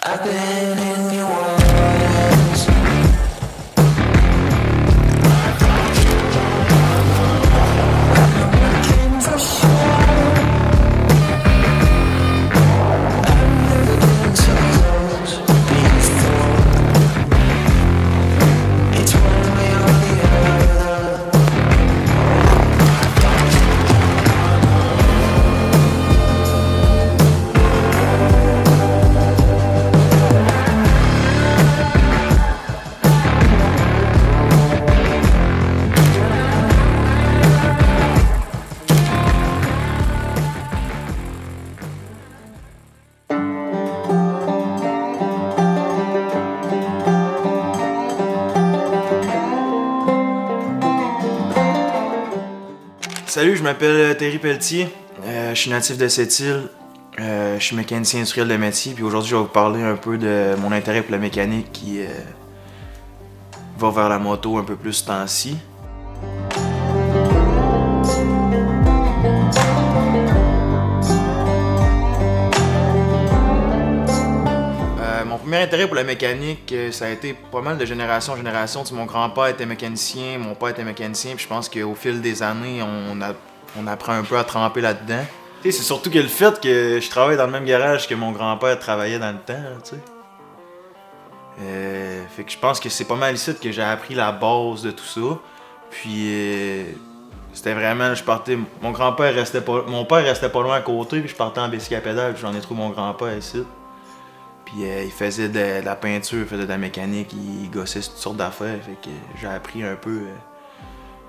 I've been in your words. I'm looking for sure. I'm looking so close before. It's one way or the other. Salut, je m'appelle Terry Pelletier, je suis natif de cette île, je suis mécanicien industriel de métier, puis aujourd'hui je vais vous parler un peu de mon intérêt pour la mécanique qui va vers la moto un peu plus ce temps-ci. Mon premier intérêt pour la mécanique, ça a été pas mal de génération en génération. Tu sais, mon grand-père était mécanicien, mon père était mécanicien, puis je pense qu'au fil des années, on apprend un peu à tremper là-dedans. Tu sais, c'est surtout que le fait que je travaille dans le même garage que mon grand-père travaillait dans le temps, tu sais. Fait que je pense que c'est pas mal ici que j'ai appris la base de tout ça. Puis c'était vraiment, je partais, mon père restait pas loin à côté, puis je partais en bicycle à pédale, puis j'en ai trouvé mon grand-père ici. Puis il faisait de la peinture, il faisait de la mécanique, il gossait toutes sortes d'affaires. Fait que j'ai appris un peu.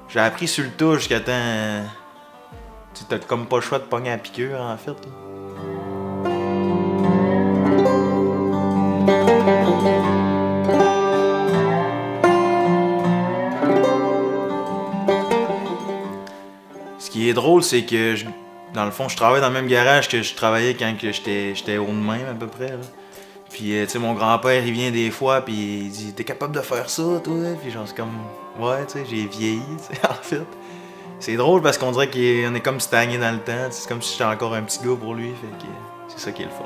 J'ai appris sur le tas jusqu'à temps. Tu t'as comme pas le choix de pogner à la piqûre en fait. Là. Ce qui est drôle, c'est que dans le fond, je travaille dans le même garage que je travaillais quand j'étais haut de même à peu près. Là. Puis, tu sais, mon grand-père, il vient des fois, puis il dit « T'es capable de faire ça, toi? » Puis genre, c'est comme « Ouais, tu sais, j'ai vieilli, tu sais, en fait. » C'est drôle parce qu'on dirait qu'on est comme stagné dans le temps. C'est comme si j'étais encore un petit gars pour lui, fait que c'est ça qui est le fun.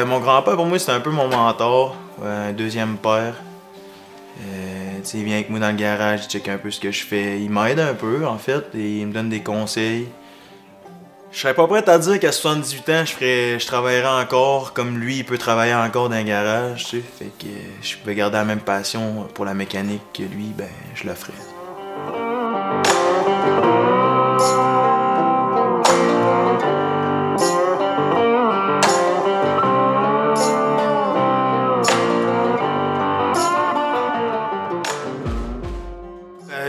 Mon grand-père, pour moi, c'était un peu mon mentor, un deuxième père. Il vient avec moi dans le garage, il check un peu ce que je fais. Il m'aide un peu, en fait, et il me donne des conseils. Je serais pas prêt à dire qu'à 78 ans, je travaillerais encore comme lui, il peut travailler encore dans un garage, tu sais. Fait que je pouvais garder la même passion pour la mécanique que lui, ben, je le ferais.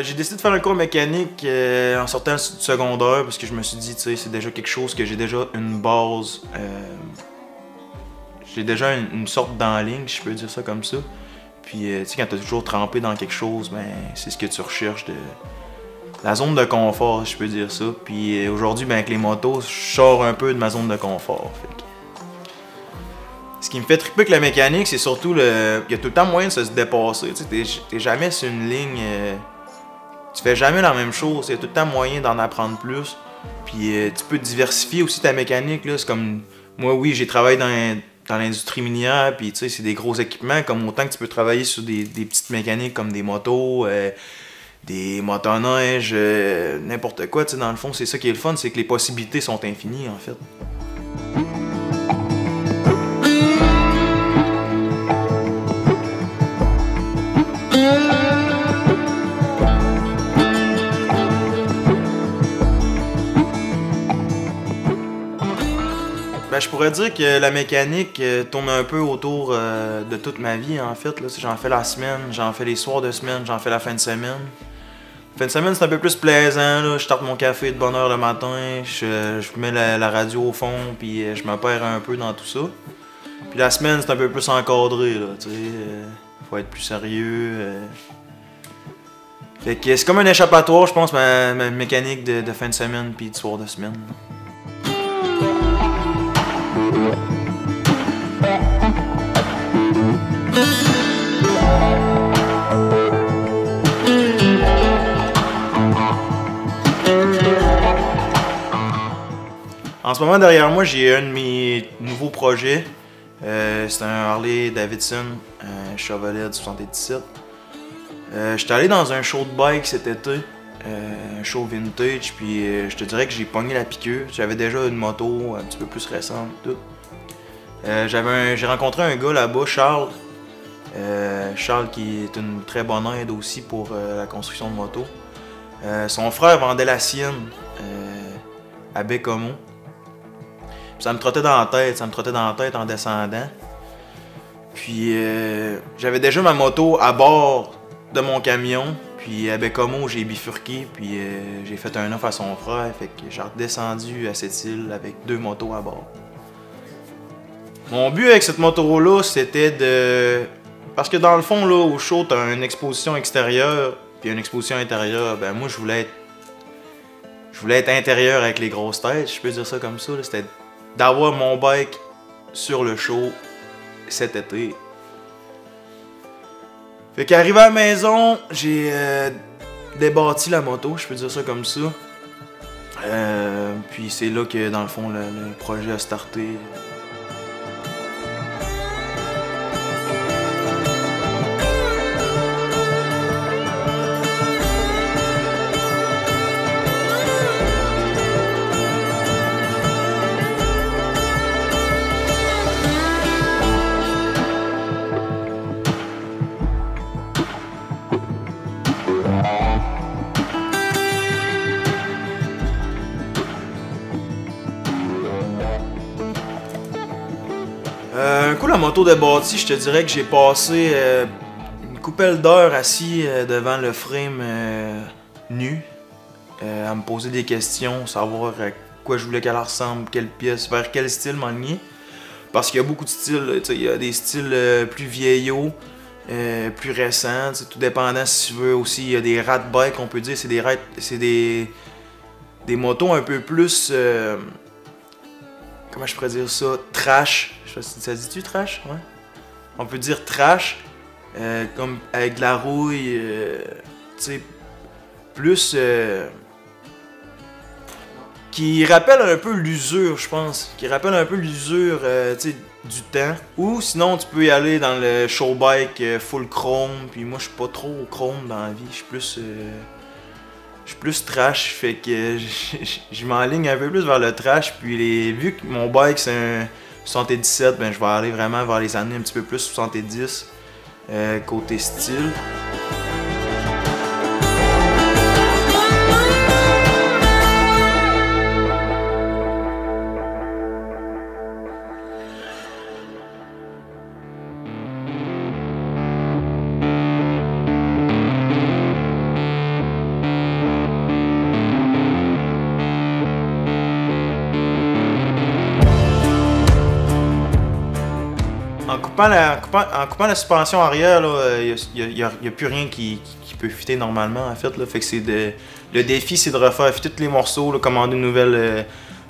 J'ai décidé de faire un cours mécanique en sortant du secondaire parce que je me suis dit, tu sais, c'est déjà quelque chose que j'ai déjà une base. J'ai déjà une sorte d'en-ligne, je peux dire ça comme ça. Puis, tu sais, quand t'as toujours trempé dans quelque chose, ben, c'est ce que tu recherches de la zone de confort, je peux dire ça. Puis aujourd'hui, ben, avec les motos, je sors un peu de ma zone de confort. Fait que... Ce qui me fait triper avec la mécanique, c'est surtout il y a tout le temps moyen de se dépasser. Tu sais, t'es jamais sur une ligne. Tu fais jamais la même chose, il y a tout le temps moyen d'en apprendre plus. Puis tu peux diversifier aussi ta mécanique. C'est comme moi, oui, j'ai travaillé dans l'industrie minière, puis tu sais, c'est des gros équipements, comme autant que tu peux travailler sur des petites mécaniques comme des motos, des motoneiges, n'importe quoi. Tu sais, dans le fond, c'est ça qui est le fun, c'est que les possibilités sont infinies en fait. Ben, je pourrais dire que la mécanique tourne un peu autour de toute ma vie en fait. J'en fais la semaine, j'en fais les soirs de semaine, j'en fais la fin de semaine. La fin de semaine c'est un peu plus plaisant, là. Je starte mon café de bonne heure le matin, je mets la radio au fond, puis je me perds un peu dans tout ça. Puis la semaine c'est un peu plus encadré, là, tu sais, faut être plus sérieux. Fait que c'est comme un échappatoire, je pense, ma mécanique de fin de semaine puis de soir de semaine. En ce moment, derrière moi, j'ai un de mes nouveaux projets. C'est un Harley Davidson, un Chevrolet du 77. J'étais allé dans un show de bike cet été, un show vintage, puis je te dirais que j'ai pogné la piqûre. J'avais déjà une moto un petit peu plus récente, tout. J'ai rencontré un gars là-bas, Charles. Charles qui est une très bonne aide aussi pour la construction de moto. Son frère vendait la sienne à Bécomo. Ça me trottait dans la tête en descendant. Puis j'avais déjà ma moto à bord de mon camion. Puis à Bécomo, j'ai bifurqué, puis j'ai fait un offre à son frère. Fait que j'ai redescendu à cette île avec 2 motos à bord. Mon but avec cette moto-là, c'était de... Parce que dans le fond, là, au show, t'as une exposition extérieure, puis une exposition intérieure. Ben moi, je voulais être intérieur avec les grosses têtes, je peux dire ça comme ça. C'était d'avoir mon bike sur le show cet été. Fait qu'arrivé à la maison, j'ai débâti la moto, je peux dire ça comme ça. Puis c'est là que, dans le fond, le projet a starté. Un coup, la moto débâtie, je te dirais que j'ai passé une couple d'heures assis devant le frame nu, à me poser des questions, savoir à quoi je voulais qu'elle ressemble, quelle pièce, vers quel style m'enligner. Parce qu'il y a beaucoup de styles, il y a des styles plus vieillots, plus récents, tout dépendant si tu veux aussi. Il y a des rat bikes, on peut dire, c'est des motos un peu plus... comment je pourrais dire ça? Trash. Je sais pas si ça se dit-tu trash? Ouais. On peut dire trash, comme avec de la rouille, tu sais, plus... qui rappelle un peu l'usure, je pense. Qui rappelle un peu l'usure, tu sais, du temps. Ou sinon, tu peux y aller dans le show bike full chrome. Puis moi, je suis pas trop chrome dans la vie. Je suis plus trash, fait que je m'enligne un peu plus vers le trash. Puis vu que mon bike c'est un 77, ben je vais aller vraiment vers les années un petit peu plus 70 côté style. En coupant la suspension arrière, il n'y a plus rien qui peut fitter normalement en fait. Là. Fait que le défi c'est de refaire fitter tous les morceaux, là, commander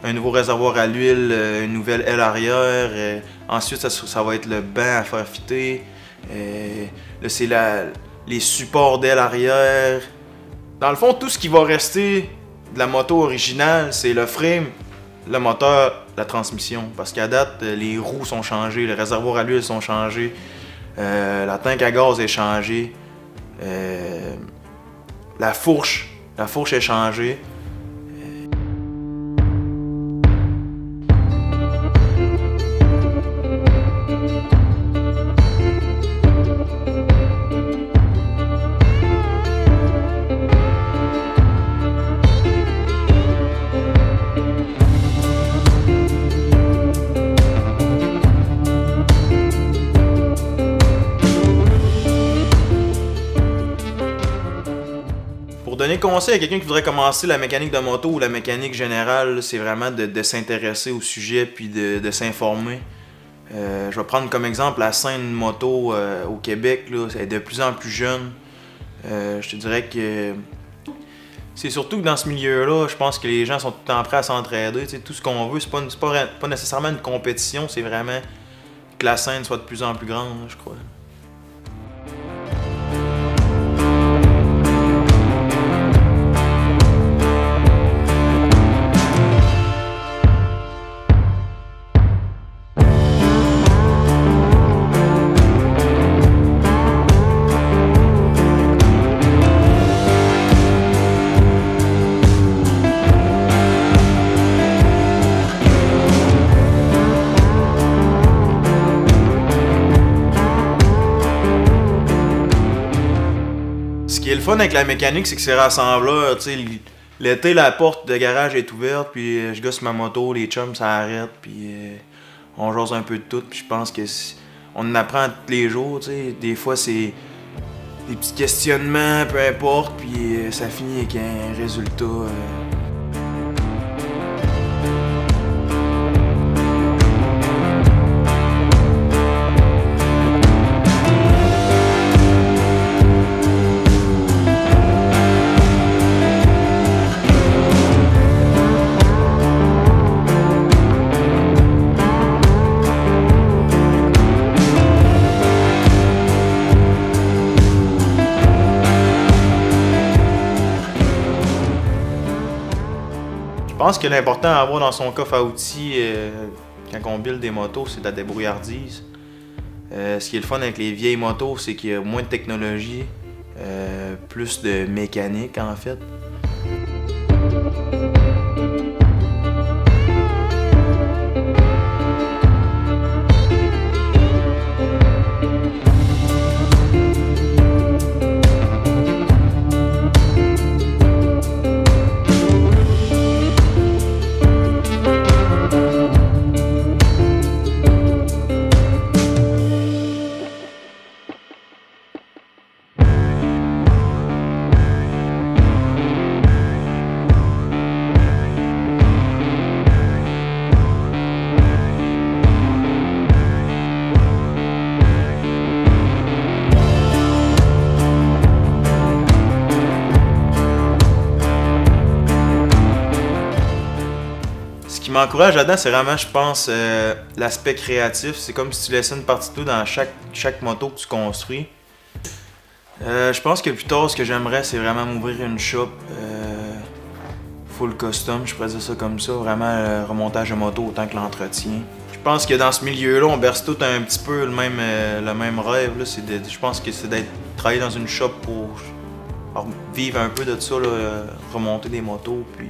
un nouveau réservoir à l'huile, une nouvelle aile arrière. Ensuite ça va être le banc à faire fitter. Là c'est les supports d'aile arrière. Dans le fond, tout ce qui va rester de la moto originale, c'est le frame, le moteur, la transmission. Parce qu'à date, les roues sont changées, les réservoirs à l'huile sont changés, la tank à gaz est changée, la fourche est changée. Pour donner conseil à quelqu'un qui voudrait commencer la mécanique de moto ou la mécanique générale, c'est vraiment de s'intéresser au sujet puis de s'informer. Je vais prendre comme exemple la scène moto au Québec, là, elle est de plus en plus jeune. Je te dirais que c'est surtout que dans ce milieu-là, je pense que les gens sont tout le temps prêts à s'entraider. Tout ce qu'on veut, c'est pas nécessairement une compétition, c'est vraiment que la scène soit de plus en plus grande, je crois. fun avec la mécanique, c'est que c'est rassembleur. Tu sais, l'été, la porte de garage est ouverte, puis je gosse ma moto, les chums s'arrêtent, puis on jase un peu de tout. Puis je pense que on en apprend tous les jours. Tu sais. Des fois, c'est des petits questionnements, peu importe, puis ça finit avec un résultat. Je pense que l'important à avoir dans son coffre à outils quand on build des motos, c'est de la débrouillardise. Ce qui est le fun avec les vieilles motos, c'est qu'il y a moins de technologie, plus de mécanique en fait. Ce qui m'encourage là-dedans, c'est vraiment, je pense, l'aspect créatif. C'est comme si tu laissais une partie de toi dans chaque moto que tu construis. Je pense que plus tard, ce que j'aimerais, c'est vraiment m'ouvrir une shop full custom, je pourrais dire ça comme ça. Vraiment remontage de moto autant que l'entretien. Je pense que dans ce milieu-là, on berce tout un petit peu le même rêve. Là. Je pense que c'est d'être travailler dans une shop pour vivre un peu de ça, là, remonter des motos, puis